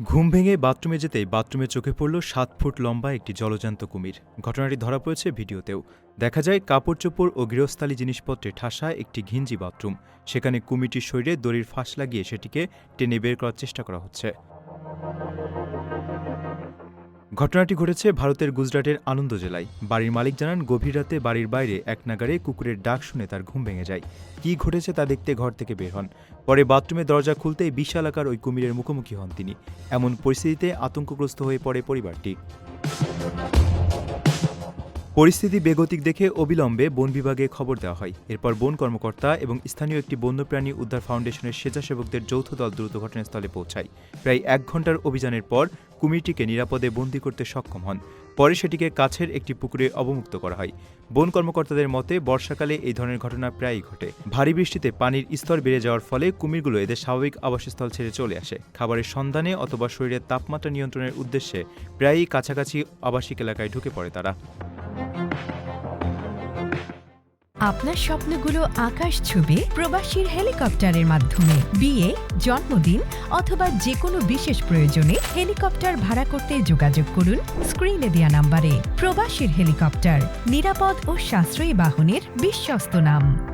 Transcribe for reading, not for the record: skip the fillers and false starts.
ঘুম ভেঙে বাথরুমে যেতেই বাথরুমে চোখে পড়ল ৭ ফুট লম্বা একটি জলজ্যান্ত কুমির। ঘটনাটি ধরা পড়েছে ভিডিওতেও। দেখা যায় কাপড়-চোপড় ও গৃহস্থালী জিনিসপত্রে ঠাসা একটি ঘিঞ্জি বাথরুম। সেখানে কুমিরটির শরীরে দড়ির ফাঁস লাগিয়ে সেটিকে টেনে বের করার চেষ্টা করা হচ্ছে। ঘটনাটি ঘটেছে ভারতের গুজরাটের আনন্দ জেলায়। বাড়ির মালিক জানান, গভীর রাতে বাড়ির বাইরে একনাগাড়ে কুকুরের ডাক শুনে তার ঘুম ভেঙে যায়। কী ঘটেছে তা দেখতে ঘর থেকে বের হন। পরে বাথরুমের দরজা খুলতেই বিশাল আকার ওই কুমিরের মুখোমুখি হন তিনি। এমন পরিস্থিতিতে আতঙ্কগ্রস্ত হয়ে পড়ে পরিবারটি। পরিস্থিতি বেগতিক দেখে অবিলম্বে বন বিভাগে খবর দেওয়া হয়। এরপর বন কর্মকর্তা এবং স্থানীয় একটি বন্যপ্রাণী উদ্ধার ফাউন্ডেশনের স্বেচ্ছাসেবকদের যৌথ দল দ্রুত ঘটনাস্থলে পৌঁছায়। প্রায় ১ ঘণ্টার অভিযানের পর কুমিরটিকে নিরাপদে বন্দী করতে সক্ষম হন। পরে সেটিকে কাছের একটি পুকুরে অবমুক্ত করা হয়। বন কর্মকর্তাদের মতে, বর্ষাকালে এই ধরনের ঘটনা প্রায়ই ঘটে। ভারী বৃষ্টিতে পানির স্তর বেড়ে যাওয়ার ফলে কুমিরগুলো এদের স্বাভাবিক আবাসস্থল ছেড়ে চলে আসে। খাবারের সন্ধানে অথবা শরীরের তাপমাত্রা নিয়ন্ত্রণের উদ্দেশ্যে প্রায়ই কাছাকাছি আবাসিক এলাকায় ঢুকে পড়ে তারা। আপনার স্বপ্নগুলো আকাশ ছুবে প্রবাসীর হেলিকপ্টারের মাধ্যমে। বিয়ে, জন্মদিন অথবা যে কোনো বিশেষ প্রয়োজনে হেলিকপ্টার ভাড়া করতে যোগাযোগ করুন স্ক্রিনে দেয়া নাম্বারে। প্রবাসীর হেলিকপ্টার, নিরাপদ ও সাশ্রয়ী বাহনের বিশ্বস্ত নাম।